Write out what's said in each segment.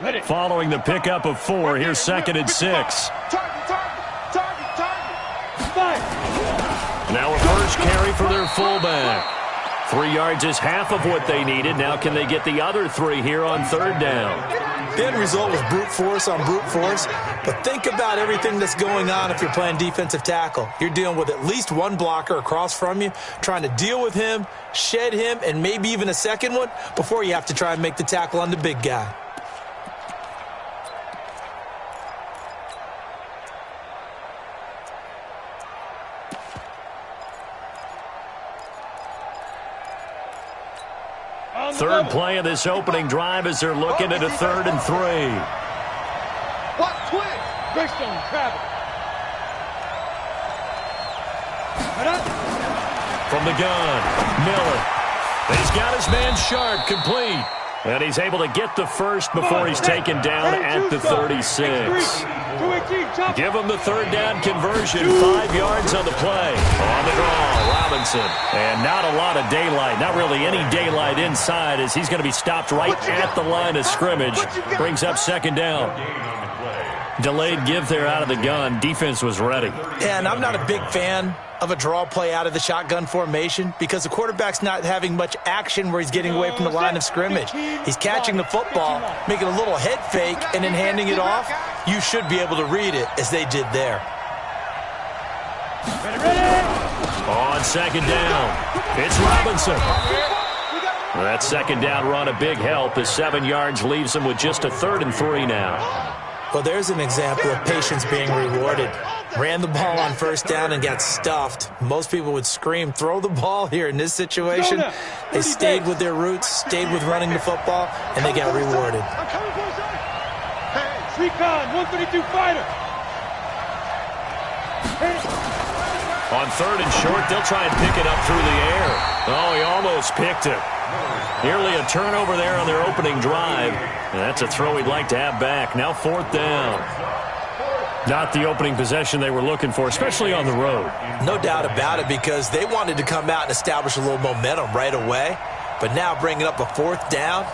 Following the pickup of 4, here's 2nd and 6. Now a first carry for their fullback. 3 yards is half of what they needed. Now can they get the other 3 here on 3rd down? The end result was brute force on brute force. But think about everything that's going on if you're playing defensive tackle. You're dealing with at least one blocker across from you, trying to deal with him, shed him, and maybe even a second one before you have to try and make the tackle on the big guy. Third play of this opening drive as they're looking at a 3rd and 3. What twist? Greystone, travel. From the gun, Miller. He's got his man Sharp complete. And he's able to get the first before he's taken down at the 36. Give him the 3rd down conversion. 5 yards on the play. On the draw, Robinson. And not a lot of daylight. Not really any daylight inside as he's going to be stopped right at the line of scrimmage. Brings up 2nd down. Delayed give there out of the gun. Defense was ready. Yeah, and I'm not a big fan of a draw play out of the shotgun formation because the quarterback's not having much action where he's getting away from the line of scrimmage. He's catching the football, making a little head fake, and then handing it off. You should be able to read it as they did there. On 2nd down, it's Robinson. That 2nd down run a big help as 7 yards leaves him with just a 3rd and 3 now. Well, there's an example of patience being rewarded. Ran the ball on 1st down and got stuffed. Most people would scream, throw the ball here in this situation. They stayed with their roots, stayed with running the football, and they got rewarded. Recon, 132 fighter. On 3rd and short, they'll try and pick it up through the air. Oh, he almost picked it. Nearly a turnover there on their opening drive. And that's a throw he'd like to have back. Now 4th down. Not the opening possession they were looking for, especially on the road. No doubt about it, because they wanted to come out and establish a little momentum right away. But now bringing up a 4th down,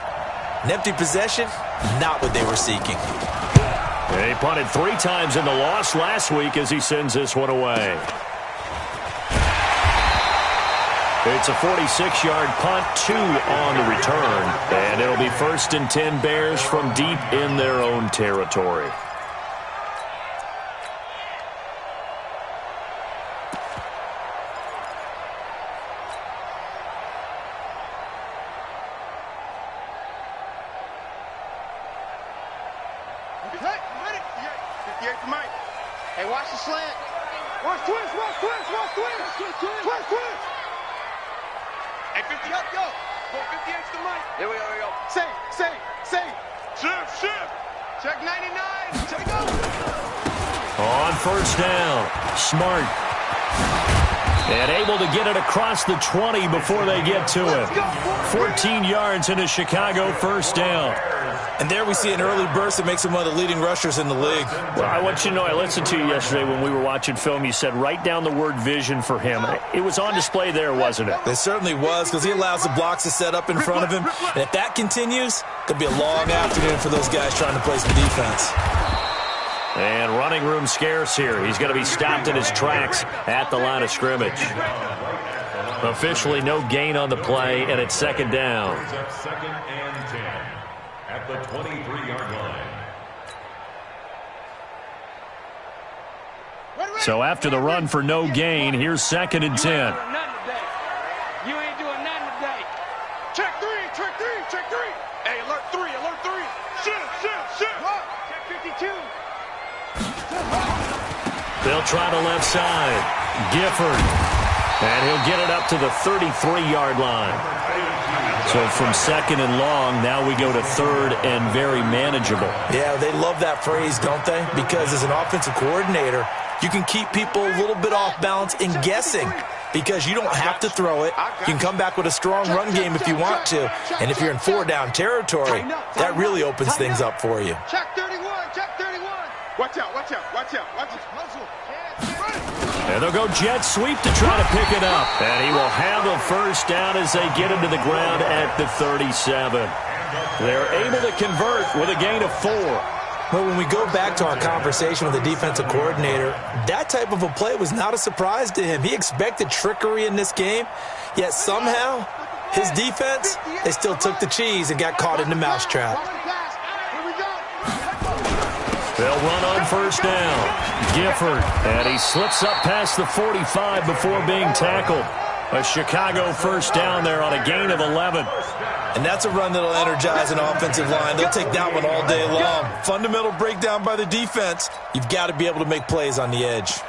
an empty possession, not what they were seeking. He punted 3 times in the loss last week as he sends this one away. It's a 46-yard punt, 2 on the return. And it'll be 1st and 10 Bears from deep in their own territory. Hey, watch the slant. Watch twist, watch twist, watch twist. Twist, twist. Hey, 50 up, yo. Go 50 extra money. There we go. Save. Shift. Check 99. Check go. On 1st down, Smart. And able to get it across the 20 before they get to it. 14 yards in a Chicago 1st down. And there we see an early burst that makes him one of the leading rushers in the league. Well, I want you to know, I listened to you yesterday when we were watching film. You said write down the word vision for him. It was on display there, wasn't it? It certainly was, because he allows the blocks to set up in front of him. And if that continues, could be a long afternoon for those guys trying to play some defense. And running room scarce here. He's going to be stopped in his tracks at the line of scrimmage. Officially no gain on the play, and it's 2nd down. 2nd and 10 at the 23-yard line. So after the run for no gain, here's 2nd and 10. You ain't doing nothing today. Check 3. Hey, alert 3. Shift. Check 52. They'll try the left side. Gifford. And he'll get it up to the 33-yard line. So from 2nd and long, now we go to 3rd and very manageable. Yeah, they love that phrase, don't they? Because as an offensive coordinator, you can keep people a little bit off balance in guessing. Because you don't have to throw it. You can come back with a strong run game if you want to. And if you're in 4-down territory, that really opens things up for you. Check 31. Watch out. And they'll go jet sweep to try to pick it up. And he will have a 1st down as they get him to the ground at the 37. They're able to convert with a gain of 4. Well, when we go back to our conversation with the defensive coordinator, that type of a play was not a surprise to him. He expected trickery in this game, yet somehow his defense, they still took the cheese and got caught in the mousetrap. They'll run on first down. Gifford, and he slips up past the 45 before being tackled. A Chicago first down there on a gain of 11. And that's a run that'll energize an offensive line. They'll take that one all day long. Fundamental breakdown by the defense. You've got to be able to make plays on the edge.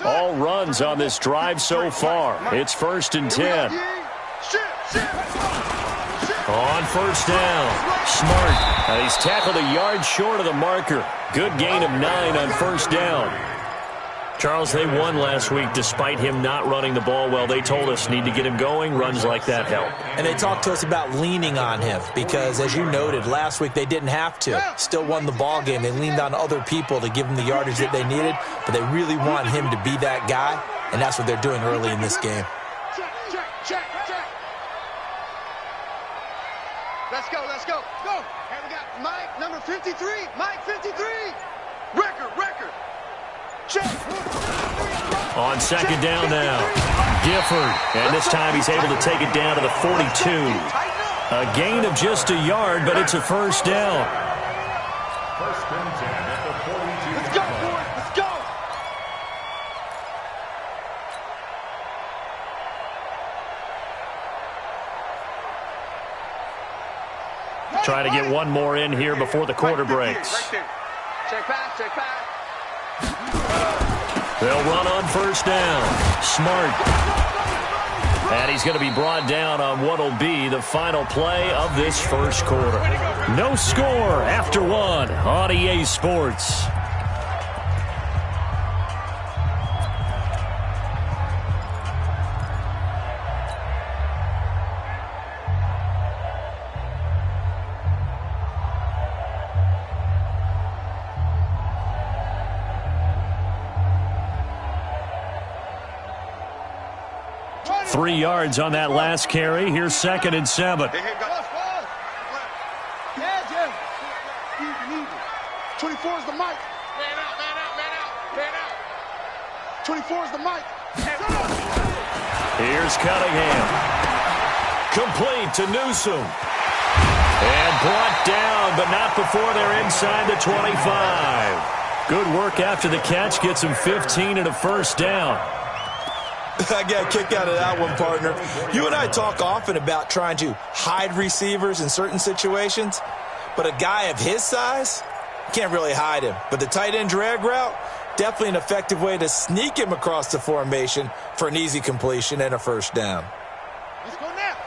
All runs on this drive so far. It's 1st and 10. On first down, Smart. And he's tackled a yard short of the marker. Good gain of 9 on first down. Charles, they won last week despite him not running the ball well. They told us need to get him going. Runs like that help. And they talked to us about leaning on him because, as you noted, last week they didn't have to. Still won the ball game. They leaned on other people to give them the yardage that they needed, but they really want him to be that guy, and that's what they're doing early in this game. Let's go, let's go, go. And we got Mike, number 53. Mike, 53. Record. Check. On second down now, Gifford. And this time he's able to take it down to the 42. A gain of just a yard, but it's a first down. First and 10 at the 42. Let's go, boys. Let's go. Try to get one more in here before the quarter breaks. Right there. Check pass, check pass. They'll run on first down. Smart. And he's going to be brought down on what will be the final play of this first quarter. No score after 1 on EA Sports. Three yards on that last carry. Here's 2nd and 7. 24 is the mic. Man out. 24 is the mic. Here's Cunningham. Complete to Newsome. And brought down, but not before they're inside the 25. Good work after the catch. Gets him 15 and a first down. I got a kick out of that one, partner. You and I talk often about trying to hide receivers in certain situations, but a guy of his size, can't really hide him. But the tight end drag route, definitely an effective way to sneak him across the formation for an easy completion and a first down. Let's go now.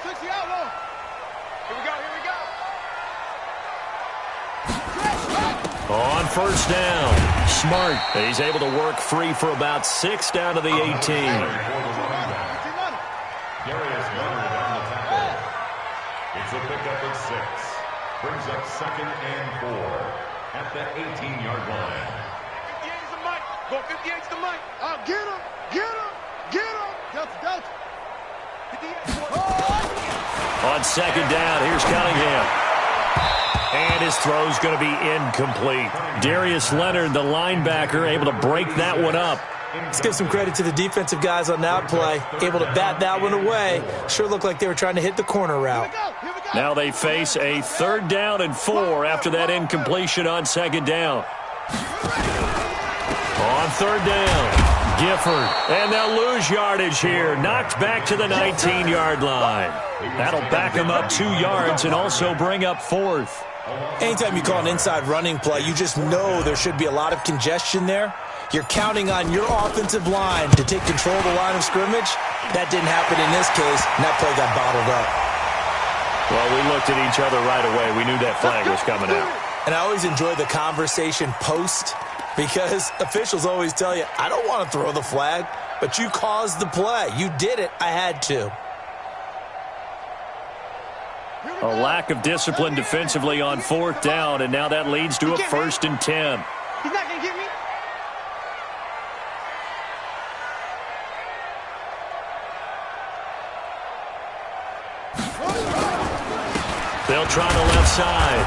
60 outlaw. Here we go. On first down, Smart. He's able to work free for about 6 down to the 18. Darius Leonard on the tackle. It's a pickup of 6. Brings up 2nd and 4 at the 18-yard line. 58's the mic. Go 58's the mic. Get him. Delta. On second down, here's Cunningham. And his throw's going to be incomplete. Darius Leonard, the linebacker, able to break that one up. Let's give some credit to the defensive guys on that play. Able to bat that one away. Sure looked like they were trying to hit the corner route. Now they face a 3rd down and 4 after that incompletion on second down. On 3rd down, Gifford. And they'll lose yardage here. Knocked back to the 19-yard line. That'll back them up 2 yards and also bring up 4th. Anytime you call an inside running play, you just know there should be a lot of congestion there. You're counting on your offensive line to take control of the line of scrimmage. That didn't happen in this case, and that play got bottled up. Well, we looked at each other right away. We knew that flag was coming out. And I always enjoy the conversation post because officials always tell you, I don't want to throw the flag, but you caused the play. You did it. I had to. A lack of discipline defensively on 4th down, and now that leads to a 1st and 10. He's not going to get me. They'll try the left side.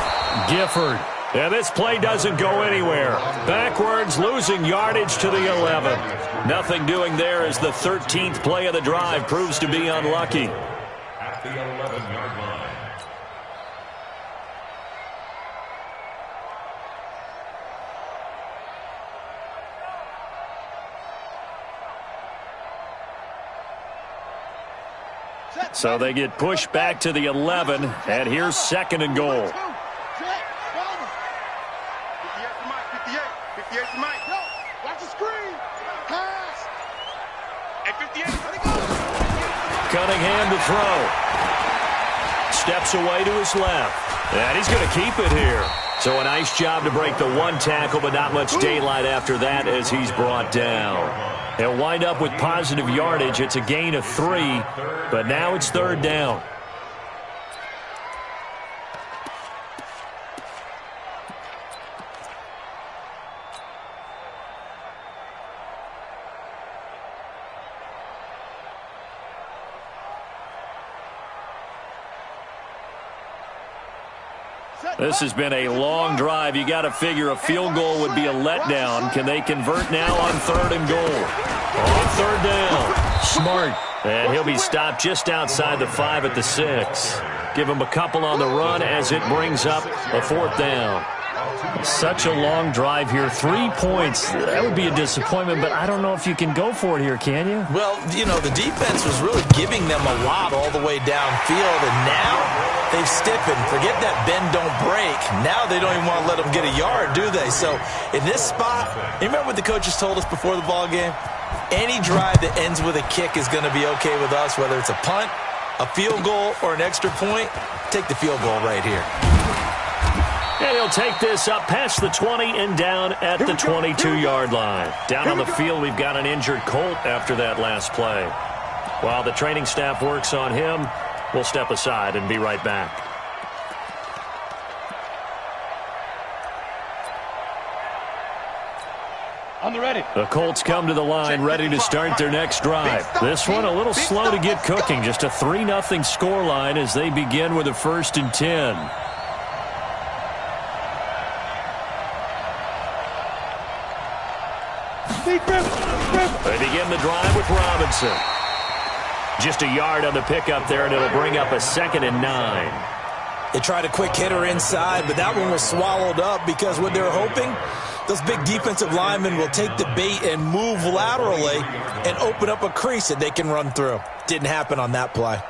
Gifford. And this play doesn't go anywhere. Backwards, losing yardage to the 11. Nothing doing there as the 13th play of the drive proves to be unlucky. At the 11-yard line. So they get pushed back to the 11, and here's 2nd and goal. 58 to Mike. Yo, watch the screen. Pass. At 58. Cunningham to throw. Steps away to his left. And he's going to keep it here. So a nice job to break the 1 tackle, but not much daylight after that as he's brought down. He'll wind up with positive yardage. It's a gain of 3, but now it's 3rd down. This has been a long drive. You got to figure a field goal would be a letdown. Can they convert now on 3rd and goal? On 3rd down. Smart. And he'll be stopped just outside the 5 at the 6. Give him a couple on the run as it brings up a 4th down. Such a long drive here. 3 points. That would be a disappointment, but I don't know if you can go for it here, can you? Well, you know, the defense was really giving them a lot all the way downfield, and now they've stiffened. Forget that bend, don't break. Now they don't even want to let them get a yard, do they? So in this spot, you remember what the coaches told us before the ball game? Any drive that ends with a kick is going to be okay with us, whether it's a punt, a field goal, or an extra point. Take the field goal right here. And he'll take this up past the 20 and down at the 22-yard line. Down on the field, we've got an injured Colt after that last play. While the training staff works on him, we'll step aside and be right back. On the ready. The Colts come to the line ready to start their next drive. This one a little slow to get cooking. Just a 3-0 scoreline as they begin with a 1st and 10. They begin the drive with Robinson. Just a yard on the pickup there, and it'll bring up a 2nd and 9. They tried a quick hitter inside, but that one was swallowed up because what they're hoping, those big defensive linemen will take the bait and move laterally and open up a crease that they can run through. Didn't happen on that play.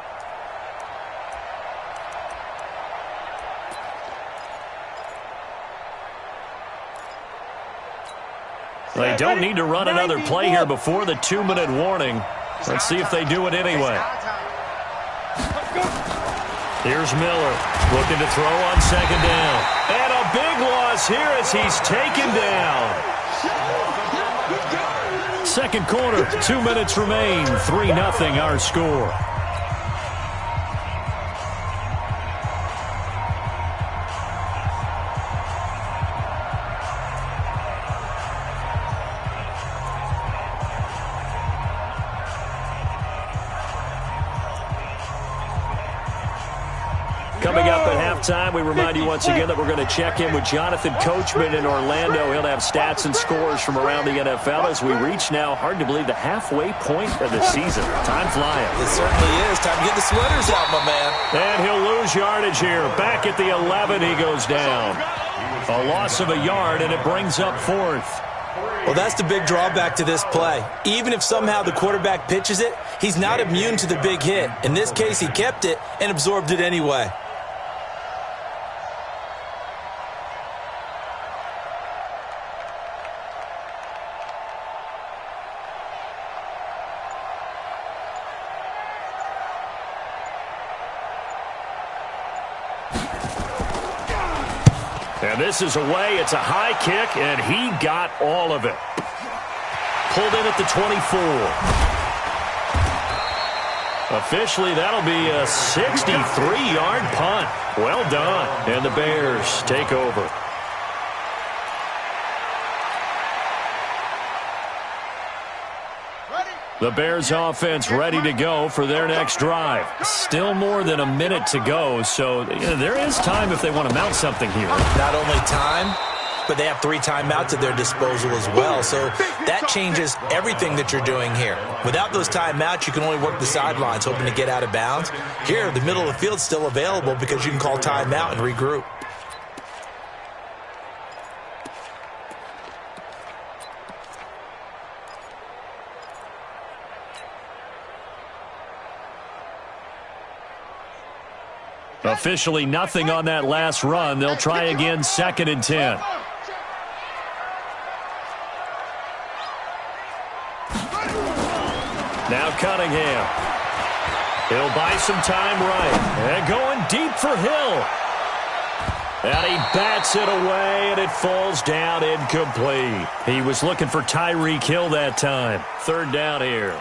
They don't need to run another play here before the 2-minute warning. Let's see if they do it anyway. Here's Miller looking to throw on 2nd down. And a big loss here as he's taken down. 2nd quarter, 2 minutes remain. 3-0 our score. Coming up at halftime, we remind you once again that we're going to check in with Jonathan Coachman in Orlando. He'll have stats and scores from around the NFL as we reach now, hard to believe, the halfway point of the season. Time flying. It certainly is. Time to get the sweaters out, my man. And he'll lose yardage here. Back at the 11, he goes down. A loss of a yard, and it brings up 4th. Well, that's the big drawback to this play. Even if somehow the quarterback pitches it, he's not immune to the big hit. In this case, he kept it and absorbed it anyway. And this is away. It's a high kick, and he got all of it. Pulled in at the 24. Officially, that'll be a 63-yard punt. Well done. And the Bears take over. The Bears offense ready to go for their next drive. Still more than a minute to go, so there is time if they want to mount something here. Not only time, but they have 3 timeouts at their disposal as well. So that changes everything that you're doing here. Without those timeouts, you can only work the sidelines, hoping to get out of bounds. Here, the middle of the field's still available because you can call timeout and regroup. Officially nothing on that last run. They'll try again, 2nd and 10. Now Cunningham. He'll buy some time right. And going deep for Hill. And he bats it away, and it falls down incomplete. He was looking for Tyreek Hill that time. 3rd down here.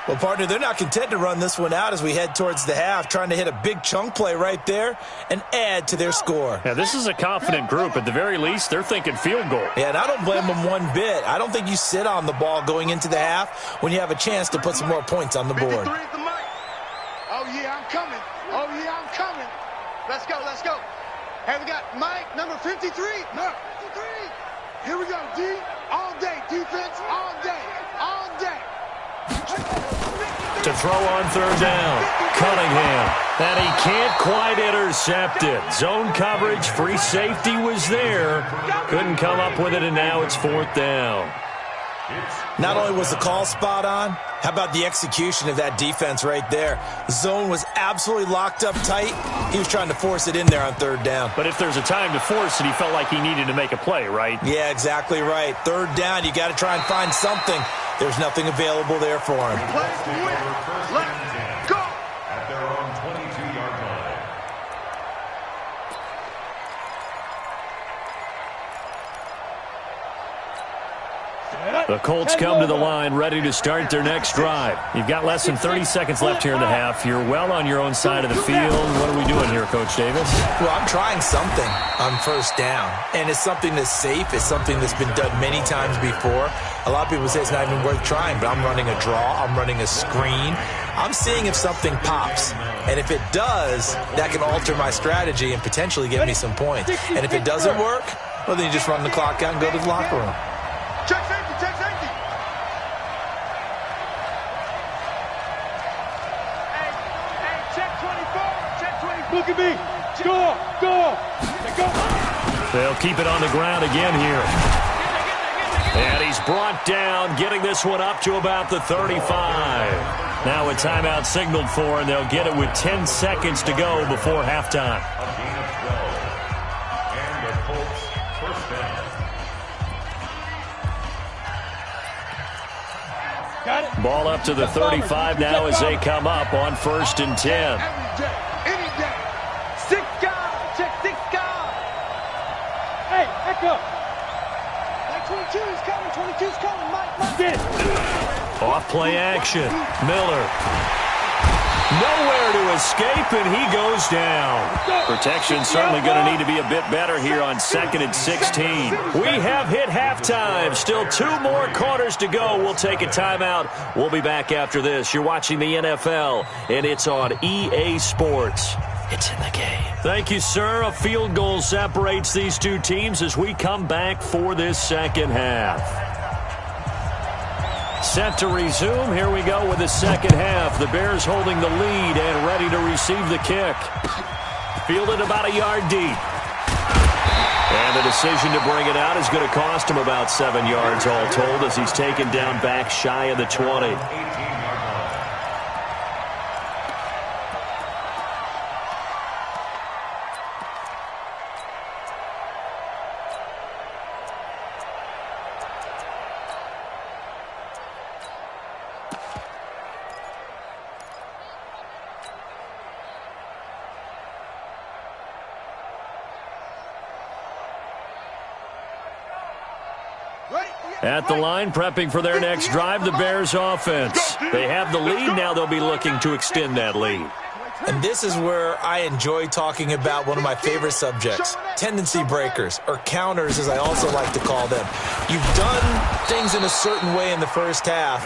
Well, partner, they're not content to run this one out as we head towards the half, trying to hit a big chunk play right there and add to their score. Yeah, this is a confident group. At the very least, they're thinking field goal. Yeah, and I don't blame them one bit. I don't think you sit on the ball going into the half when you have a chance to put some more points on the board. Oh, yeah, I'm coming. Oh, yeah, I'm coming. Let's go, let's go. Hey, we got Mike, number 53. No, 53. Here we go, D. All day, defense, all day, all day. To throw on 3rd down, Cunningham, and he can't quite intercept it. Zone coverage, free safety was there. Couldn't come up with it, and now it's 4th down. Not only was the call spot on, how about the execution of that defense right there? The zone was absolutely locked up tight. He was trying to force it in there on 3rd down. But if there's a time to force it, he felt like he needed to make a play, right? Yeah, exactly right. 3rd down, you got to try and find something. There's nothing available there for him. Let's go. At their own 22-yard line. The Colts come to the line ready to start their next drive. You've got less than 30 seconds left here in the half. You're well on your own side of the field. What are we doing here, Coach Davis? Well, I'm trying something on 1st down, and it's something that's safe. It's something that's been done many times before. A lot of people say it's not even worth trying, but I'm running a draw. I'm running a screen. I'm seeing if something pops, and if it does, that can alter my strategy and potentially get me some points. And if it doesn't work, well, then you just run the clock out and go to the locker room. Check safety, check safety. Hey, check 24, check 24. Look at me. Go. They'll keep it on the ground again here. And he's brought down, getting this one up to about the 35. Now a timeout signaled for, and they'll get it with 10 seconds to go before halftime. A gain of 12. And the Colts 1st down. Got it. Ball up to the 35 now as they come up on 1st and 10. Every day, any day. 6 guys, check 6 guys. Hey, echo. Like 22 is coming, 22 is coming. Mike, get it. Off play action. Miller. Nowhere to escape, and he goes down. Protection certainly going to need to be a bit better here on 2nd and 16. We have hit halftime. Still 2 more quarters to go. We'll take a timeout. We'll be back after this. You're watching the NFL, and it's on EA Sports. It's in the game. Thank you, sir. A field goal separates these 2 teams as we come back for this 2nd half. Set to resume. Here we go with the 2nd half. The Bears holding the lead and ready to receive the kick. Fielded about a yard deep. And the decision to bring it out is going to cost him about 7 yards all told as he's taken down back shy of the 20. Ready? Yeah. At the line, prepping for their next drive, the Bears offense. They have the lead. Now they'll be looking to extend that lead. And this is where I enjoy talking about one of my favorite subjects, tendency breakers, or counters as I also like to call them. You've done things in a certain way in the first half,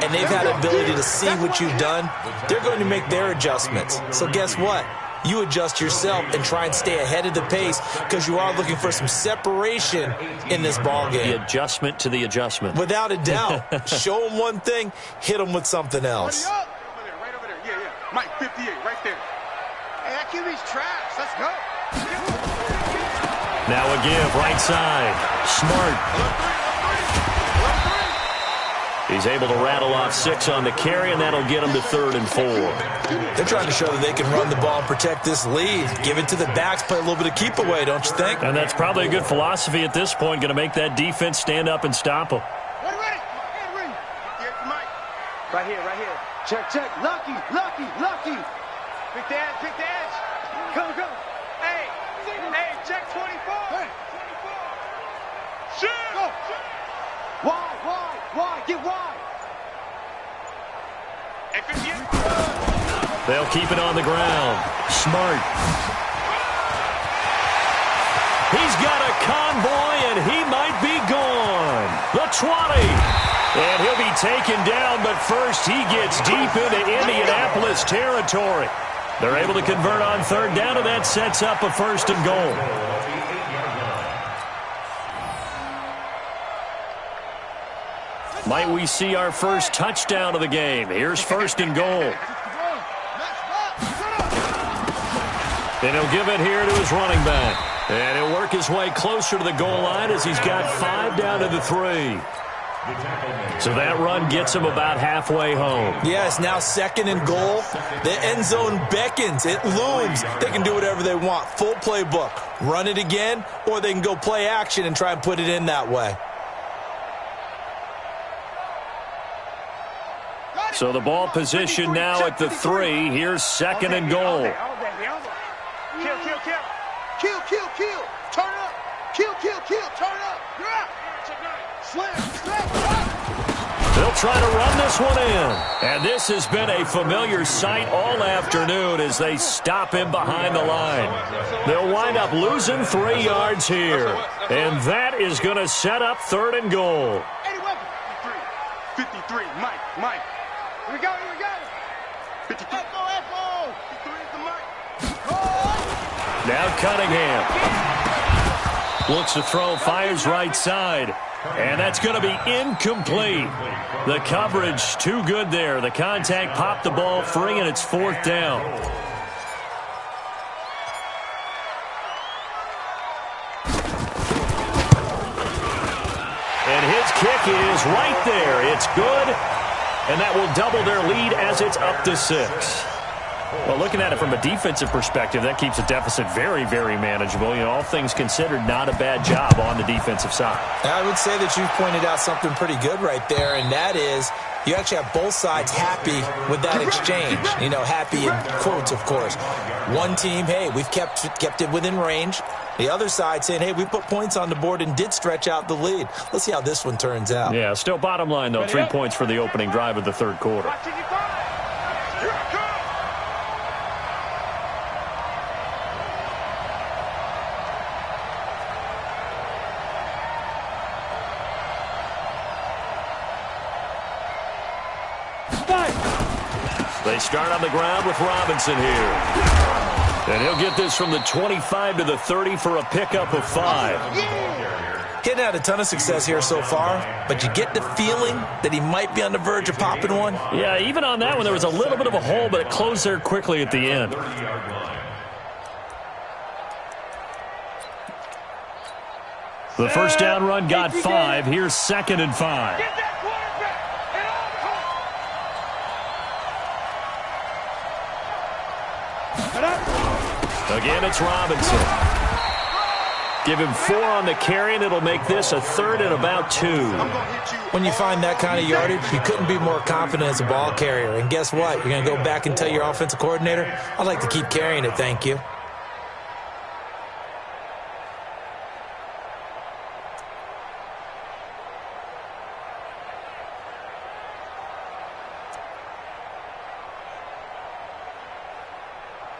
and they've had the ability to see what you've done. They're going to make their adjustments. So guess what? You adjust yourself and try and stay ahead of the pace because you are looking for some separation in this ball game. The adjustment to the adjustment. Without a doubt. Show them one thing, hit them with something else. Right over there. Yeah. Mike, 58, right there. Hey, that QB's trash. Let's go. Now a give, right side. Smart. He's able to rattle off 6 on the carry, and that'll get him to 3rd and 4. They're trying to show that they can run the ball and protect this lead. Give it to the backs, play a little bit of keep away, don't you think? And that's probably a good philosophy at this point, going to make that defense stand up and stop them. Ready. Mike. Right here. Check. Lucky. Pick the edge. Come. Hey, check 24. Hey. Shoot. Go. Why? Get wide. They'll keep it on the ground. Smart. He's got a convoy, and he might be gone. The 20. And he'll be taken down, but first he gets deep into Indianapolis territory. They're able to convert on 3rd down, and that sets up a 1st and goal. Might we see our first touchdown of the game? Here's 1st and goal. And he'll give it here to his running back. And he'll work his way closer to the goal line as he's got 5 down to the 3. So that run gets him about halfway home. Yes, now 2nd and goal. The end zone beckons. It looms. They can do whatever they want. Full playbook. Run it again, or they can go play action and try and put it in that way. So the ball position now at the 3. Here's 2nd and goal. Kill. Turn up. Kill. Turn up. Slam. They'll try to run this one in. And this has been a familiar sight all afternoon as they stop him behind the line. They'll wind up losing 3 yards here. And that is going to set up 3rd and goal. 53. Mike. Here we go. 53. Echo. 53 is the Mike. Now Cunningham. Looks to throw, fires right side. And that's going to be incomplete. The coverage too good there. The contact popped the ball free, and it's 4th down. And his kick is right there. It's good. And that will double their lead as it's up to 6. Well, looking at it from a defensive perspective, that keeps a deficit very, very manageable. You know, all things considered, not a bad job on the defensive side. I would say that you've pointed out something pretty good right there, and that is you actually have both sides happy with that exchange. You know, happy in quotes, of course. One team, hey, we've kept it within range. The other side saying, hey, we put points on the board and did stretch out the lead. Let's see how this one turns out. Yeah, still bottom line, though, 3 points for the opening drive of the 3rd quarter. They start on the ground with Robinson here. And he'll get this from the 25 to the 30 for a pickup of 5. Hitting had a ton of success here so far, but you get the feeling that he might be on the verge of popping one. Yeah, even on that one, there was a little bit of a hole, but it closed there quickly at the end. The first down run got 5. Here's 2nd and 5. Again, it's Robinson. Give him 4 on the carry, and it'll make this a 3rd and about 2. When you find that kind of yardage, you couldn't be more confident as a ball carrier. And guess what? You're going to go back and tell your offensive coordinator, I'd like to keep carrying it, thank you.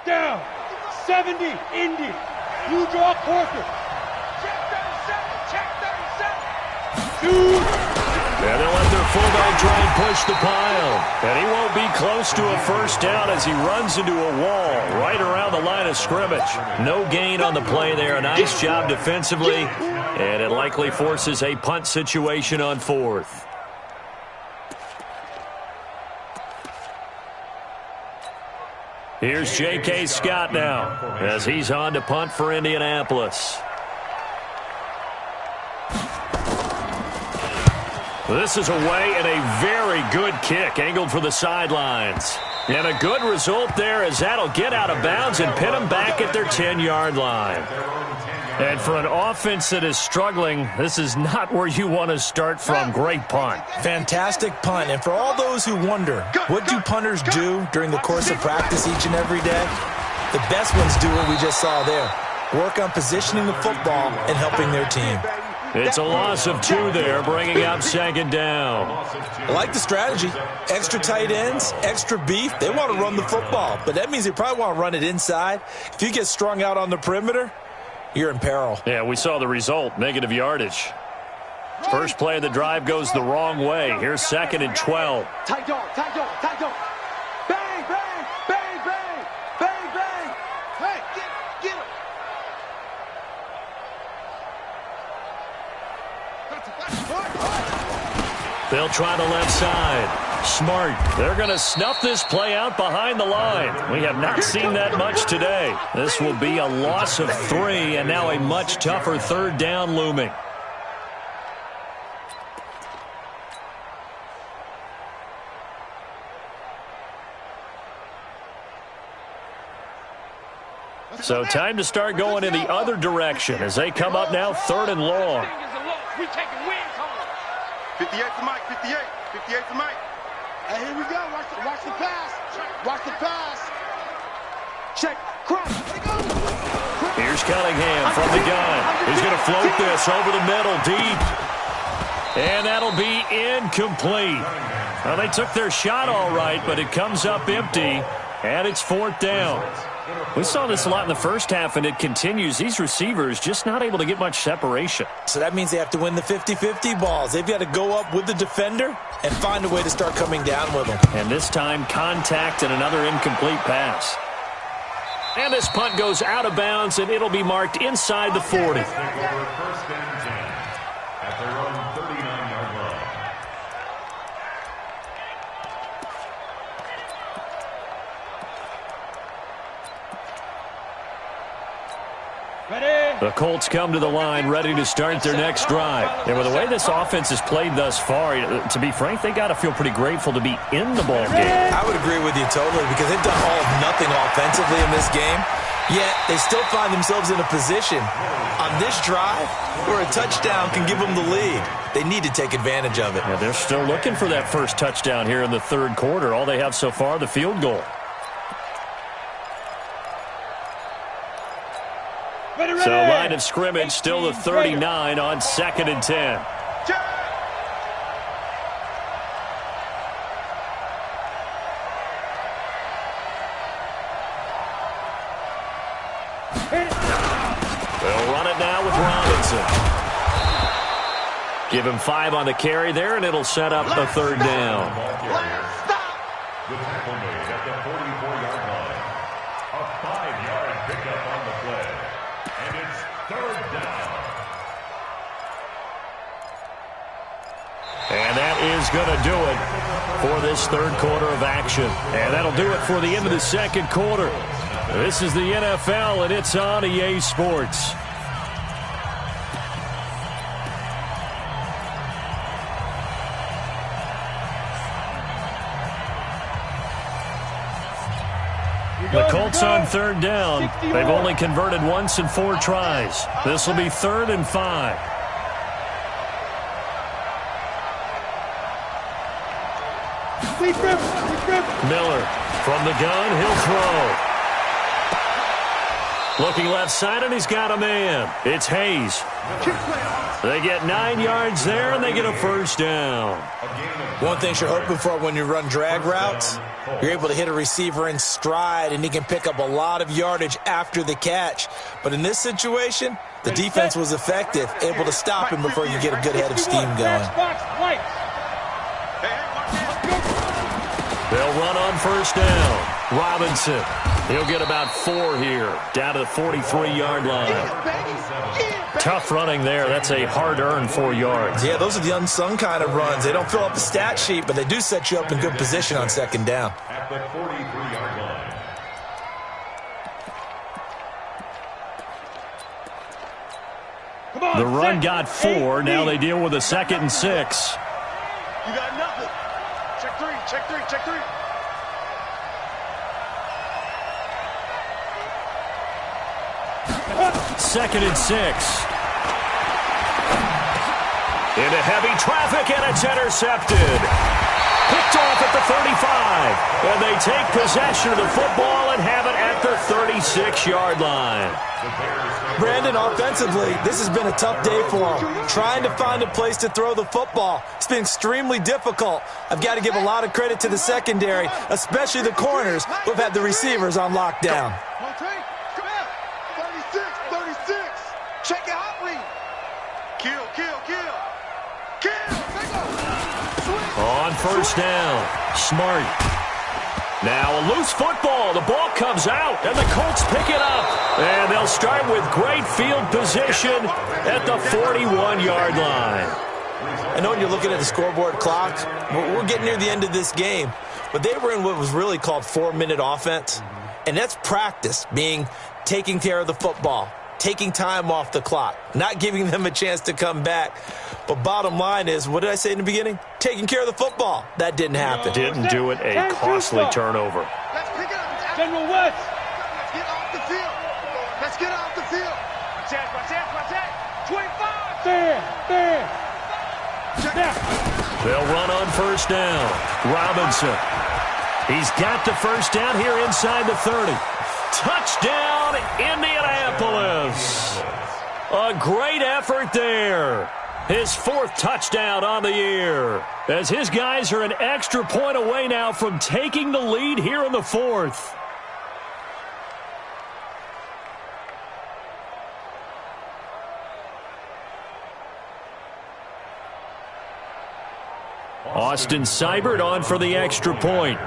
down. 70, Indy. You draw quarter. Check 37, check 37. And they'll let their fullback try and push the pile. And he won't be close to a first down as he runs into a wall right around the line of scrimmage. No gain on the play there. Nice job defensively. And it likely forces a punt situation on fourth. Here's J.K. Scott now as he's on to punt for Indianapolis. This is away and a very good kick angled for the sidelines. And a good result there as that'll get out of bounds and pin them back at their 10-yard line. And for an offense that is struggling, this is not where you want to start from. Great punt. Fantastic punt. And for all those who wonder, what do punters do during the course of practice each and every day? The best ones do what we just saw there. Work on positioning the football and helping their team. It's a loss of 2 there, bringing up second down. I like the strategy. Extra tight ends, extra beef. They want to run the football, but that means they probably want to run it inside. If you get strung out on the perimeter, you're in peril. Yeah, we saw the result, negative yardage. First play of the drive goes the wrong way. Here's 2nd and 12. Tight dog, tight dog, tight dog. Bang, bang, bang, bang, bang, bang. Hey, get him. They'll try the left side. Smart. They're going to snuff this play out behind the line. We have not seen that much today. This will be a loss of 3, and now a much tougher third down looming. So time to start going in the other direction as they come up now 3rd and long. We taking wins home. 58 to Mike, 58. 58 to Mike. And here we go. Watch the pass. Watch the pass. Check. Cross. Here's Cunningham from the gun. He's going to float this over the middle deep. And that'll be incomplete. Well, they took their shot all right, but it comes up empty, and it's 4th down. We saw this a lot in the first half, and it continues. These receivers just not able to get much separation. So that means they have to win the 50-50 balls. They've got to go up with the defender and find a way to start coming down with them. And this time, contact and another incomplete pass. And this punt goes out of bounds, and it'll be marked inside the 40. First and 10 at their own 39-yard line. The Colts come to the line ready to start their next drive. And with the way this offense has played thus far, to be frank, they got to feel pretty grateful to be in the ball game. I would agree with you totally because they've done all of nothing offensively in this game, yet they still find themselves in a position on this drive where a touchdown can give them the lead. They need to take advantage of it. Yeah, they're still looking for that first touchdown here in the 3rd quarter. All they have so far, the field goal. So line of scrimmage still the 39 on 2nd and 10. They'll run it now with Robinson. Give him 5 on the carry there, and it'll set up a 3rd down. The tackle made at the 44-yard line. A 5-yard pickup on the play. And it's 3rd down. And that is going to do it for this 3rd quarter of action. And that'll do it for the end of the 2nd quarter. This is the NFL, and it's on EA Sports. The Colts on 3rd down. They've only converted once in 4 tries. This will be 3rd and 5. Miller from the gun. He'll throw. Looking left side, and he's got a man. It's Hayes. They get 9 yards there, and they get a first down. One thing you're hoping for when you run drag routes, you're able to hit a receiver in stride, and he can pick up a lot of yardage after the catch. But in this situation, the defense was effective, able to stop him before you get a good head of steam going. They'll run on first down. Robinson, he'll get about 4 here, down to the 43-yard line. Tough running there. That's a hard-earned 4 yards. Yeah, those are the unsung kind of runs. They don't fill up the stat sheet, but they do set you up in good position on second down. At the 43-yard line. The run got 4. Now they deal with a 2nd and 6. You got nothing. Check 3, check 3, check 3. Second and 6. Into heavy traffic, and it's intercepted. Picked off at the 35. And they take possession of the football and have it at the 36-yard line. Brandon, offensively, this has been a tough day for him. Trying to find a place to throw the football. It's been extremely difficult. I've got to give a lot of credit to the secondary, especially the corners who have had the receivers on lockdown. 36, 36. Check it out, Lee. Kill, kill, kill. Kill, take off. On first down, Smart. Now a loose football. The ball comes out, and the Colts pick it up. And they'll start with great field position at the 41-yard line. I know when you're looking at the scoreboard clock, we're getting near the end of this game, but they were in what was really called 4-minute offense, and that's practice, meaning taking care of the football, taking time off the clock, not giving them a chance to come back. But bottom line is, what did I say in the beginning? Taking care of the football. That didn't happen. Didn't do it. A costly turnover. Let's pick it up. General West. Let's get off the field. Let's get off the field. Watch that. 25. There. They'll run on first down. Robinson. He's got the first down here inside the 30. Touchdown, Indianapolis. A great effort there. His 4th touchdown on the year, as his guys are an extra point away now from taking the lead here in the 4th. Austin Seibert on for the extra point.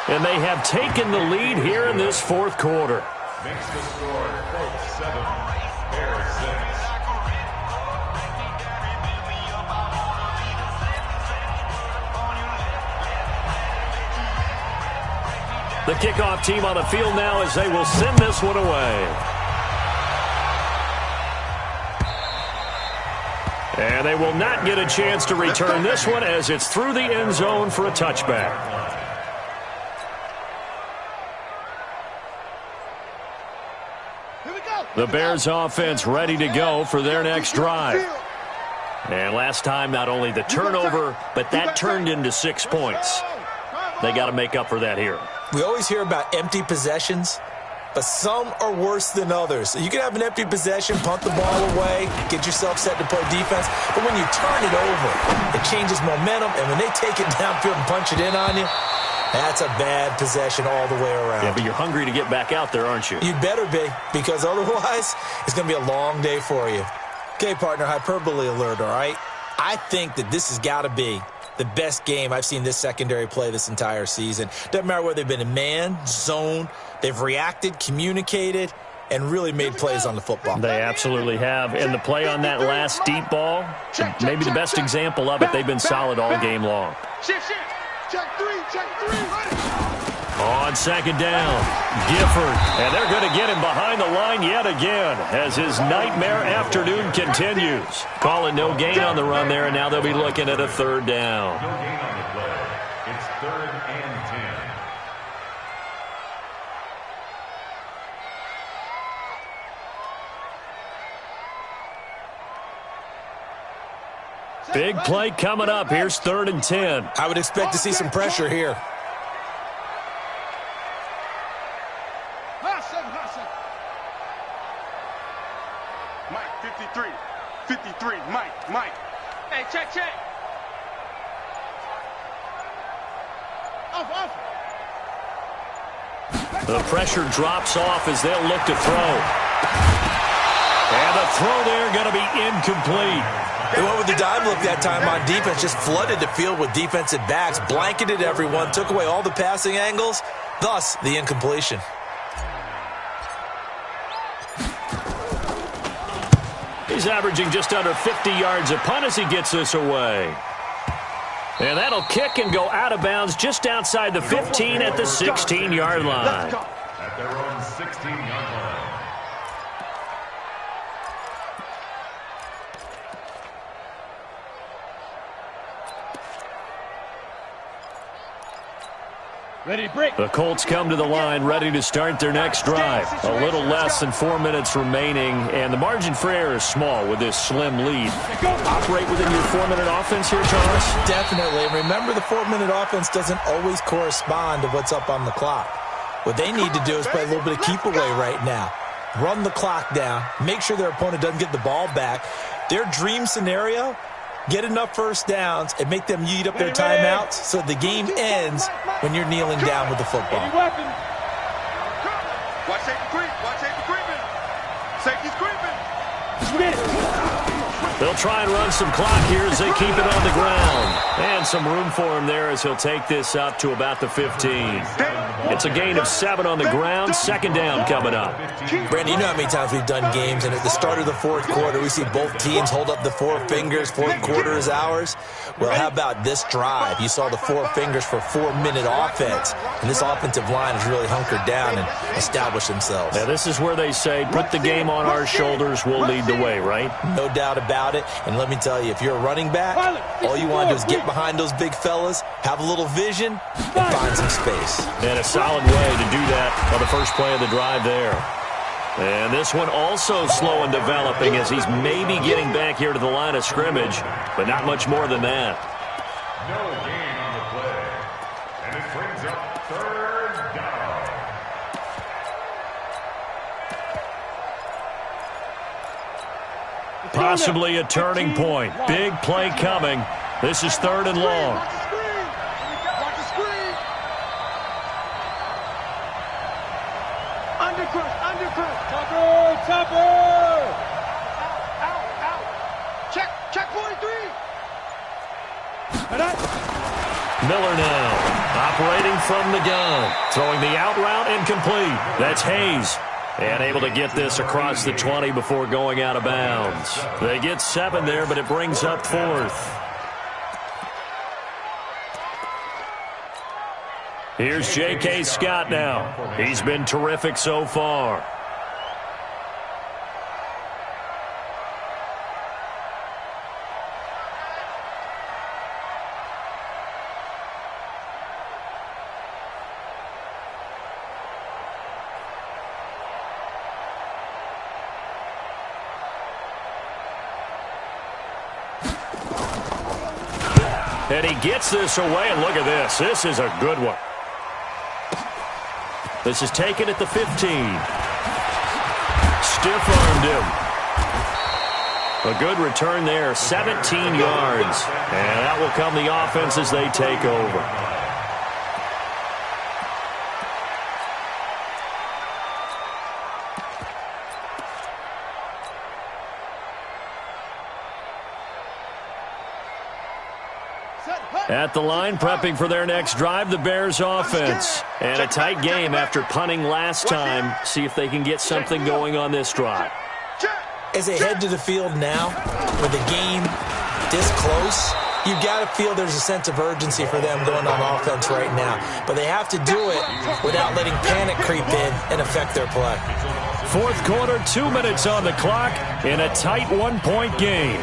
And they have taken the lead here in this 4th quarter. Makes the score Colts 7, Bears 6. The kickoff team on the field now as they will send this one away. And they will not get a chance to return this one as it's through the end zone for a touchback. The Bears offense ready to go for their next drive. And last time, not only the turnover, but that turned into 6 points. They got to make up for that here. We always hear about empty possessions, but some are worse than others. You can have an empty possession, punt the ball away, get yourself set to play defense, but when you turn it over, it changes momentum, and when they take it downfield and punch it in on you, that's a bad possession all the way around. Yeah, but you're hungry to get back out there, aren't you? You better be, because otherwise it's going to be a long day for you. Okay, partner, hyperbole alert, all right? I think that this has got to be the best game I've seen this secondary play this entire season. Doesn't matter whether they've been in man, zone, they've reacted, communicated, and really made plays on the football. They absolutely have. And the play on that last deep ball, maybe the best example of it, they've been solid all game long. Check 3, check 3. On second down, Gifford. And they're going to get him behind the line yet again as his nightmare afternoon continues. Calling no gain on the run there, and now they'll be looking at a 3rd down. No gain on the play. It's 3rd and 10. Big play coming up. Here's 3rd and 10. I would expect to see some pressure here. Mike, 53. 53. Mike. Hey, check. Off. The pressure drops off as they'll look to throw. And the throw there going to be incomplete. They went with the dime look that time on defense, just flooded the field with defensive backs, blanketed everyone, took away all the passing angles, thus the incompletion. He's averaging just under 50 yards a punt as he gets this away. And that'll kick and go out of bounds just outside the 15 at the 16-yard line. At their own 16-yard line. Ready, break. The Colts come to the line ready to start their next drive. A little less than 4 minutes remaining, and the margin for error is small with this slim lead. Operate within your 4-minute offense here, Charles? Definitely. And remember, the 4-minute offense doesn't always correspond to what's up on the clock. What they need to do is play a little bit of keep away right now. Run the clock down. Make sure their opponent doesn't get the ball back. Their dream scenario, get enough first downs and make them eat up their timeouts so the game ends when you're kneeling down with the football. Watch safety creeping. Safety's creeping. They'll try and run some clock here as they keep it on the ground. And some room for him there as he'll take this up to about the 15. It's a gain of 7 on the ground. 2nd down coming up. Brandon, you know how many times we've done games, and at the start of the 4th quarter, we see both teams hold up the 4 fingers, 4th quarter is ours. Well, how about this drive? You saw the 4 fingers for 4-minute offense, and this offensive line has really hunkered down and established themselves. Now, this is where they say, put the game on our shoulders, we'll lead the way, right? No doubt about it, and let me tell you, if you're a running back, all you want to do is get behind those big fellas, have a little vision, and find some space. And a solid way to do that on the first play of the drive there. And this one also slow and developing as he's maybe getting back here to the line of scrimmage, but not much more than that. No gain on the play. And it brings up 3rd down. Possibly a turning point. Big play coming. This is 3rd and long. Watch the screen. Undercut. Topper. Out. Check 43. Miller now, operating from the gun. Throwing the out route incomplete. That's Hayes. And able to get this across the 20 before going out of bounds. They get 7 there, but it brings up 4th. Here's J.K. Scott now. He's been terrific so far. And he gets this away, and look at this. This is a good one. This is taken at the 15. Stiff-armed him. A good return there, 17 yards. And that will come the offense as they take over. At the line, prepping for their next drive, the Bears offense. And a tight game after punting last time. See if they can get something going on this drive. As they head to the field now, with the game this close, you've got to feel there's a sense of urgency for them going on offense right now. But they have to do it without letting panic creep in and affect their play. 4th quarter, 2 minutes on the clock in a tight 1-point game.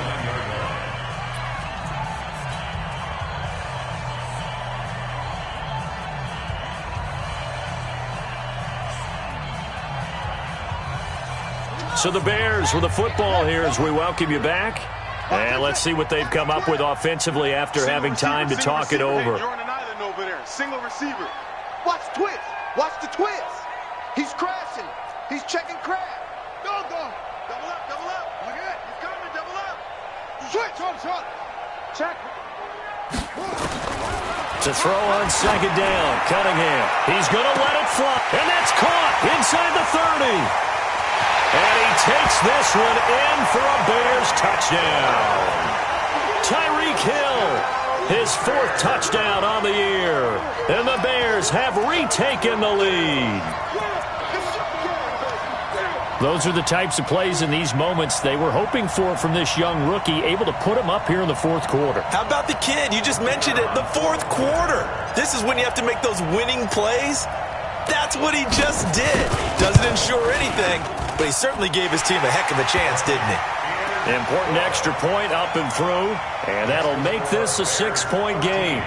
So the Bears with the football here as we welcome you back. And let's see what they've come up with offensively after having time to talk it over. Single receiver. Watch the twist. Watch the twist. He's crashing. He's checking crash. Go. Double up. Look at it. He's coming. Double up. Switch. Short. Check. To throw on second down. Cunningham. He's going to let it fly. And that's caught inside the 30. And he takes this one in for a Bears touchdown. Tyreek Hill, his 4th touchdown on the year. And the Bears have retaken the lead. Those are the types of plays in these moments they were hoping for from this young rookie, able to put him up here in the 4th quarter. How about the kid? You just mentioned it, the 4th quarter. This is when you have to make those winning plays. That's what he just did. Doesn't ensure anything, but he certainly gave his team a heck of a chance, didn't he? Important extra point up and through, and that'll make this a 6-point game.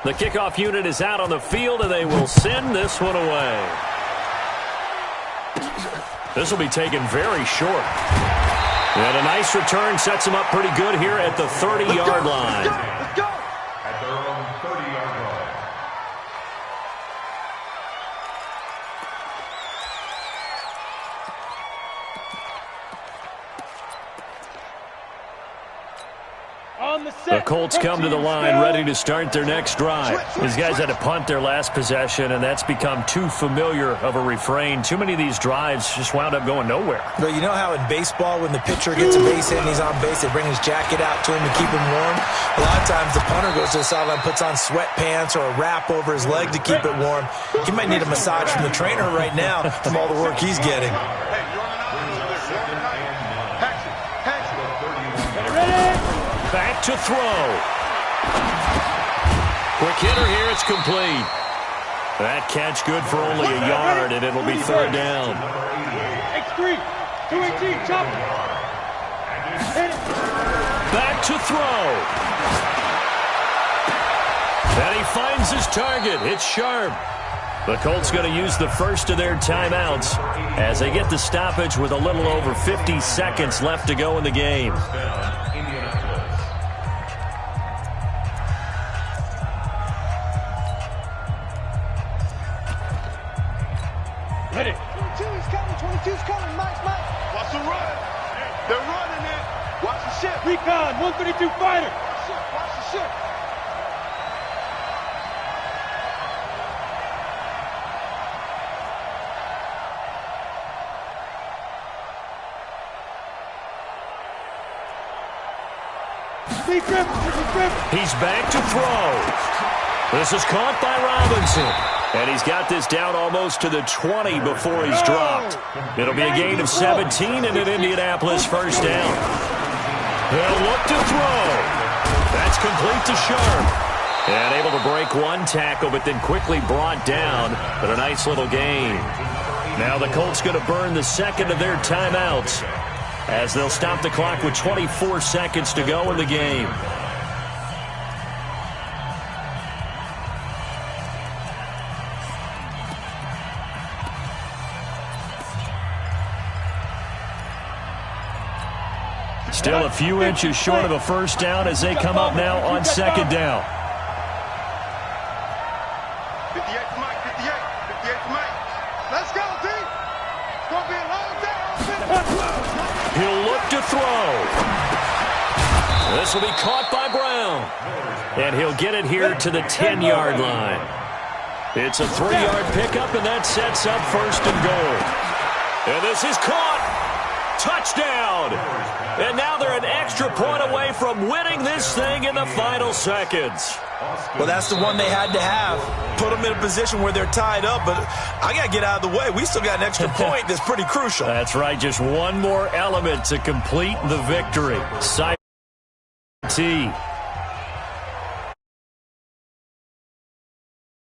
The kickoff unit is out on the field, and they will send this one away. This will be taken very short. And a nice return sets him up pretty good here at the 30-yard line. Let's go. At their own 30-yard line. The Colts come to the line ready to start their next drive. These guys had to punt their last possession, and that's become too familiar of a refrain. Too many of these drives just wound up going nowhere. But you know how in baseball, when the pitcher gets a base hit and he's on base, they bring his jacket out to him to keep him warm? A lot of times the punter goes to the sideline, puts on sweatpants or a wrap over his leg to keep it warm. He might need a massage from the trainer right now from all the work he's getting. Back to throw. Quick hitter here. It's complete. That catch good for only a yard, and it'll be 3rd down. X3, 218, chop. Back to throw. And he finds his target. It's sharp. The Colts going to use the first of their timeouts as they get the stoppage with a little over 50 seconds left to go in the game. Ready. 22's coming. 22's coming. Mike. Watch the run. They're running it. Watch the ship. Recon. 132 fighter. Watch the ship. He's back to throw. This is caught by Robinson. And he's got this down almost to the 20 before he's dropped. It'll be a gain of 17 and an Indianapolis 1st down. They'll look to throw. That's complete to Sharp. And able to break one tackle, but then quickly brought down. But a nice little gain. Now the Colts going to burn the second of their timeouts as they'll stop the clock with 24 seconds to go in the game. Still a few inches short of a 1st down as they come up now on 2nd down. 58 to Mike, 58 to Mike. Let's go, D. It's going to be a long day. He'll look to throw. This will be caught by Brown. And he'll get it here to the 10-yard line. It's a 3-yard pickup, and that sets up 1st and goal. And this is caught. Touchdown. And now they're an extra point away from winning this thing in the final seconds. Well, that's the one they had to have. Put them in a position where they're tied up, but I got to get out of the way. We still got an extra point that's pretty crucial. That's right. Just one more element to complete the victory. Side T.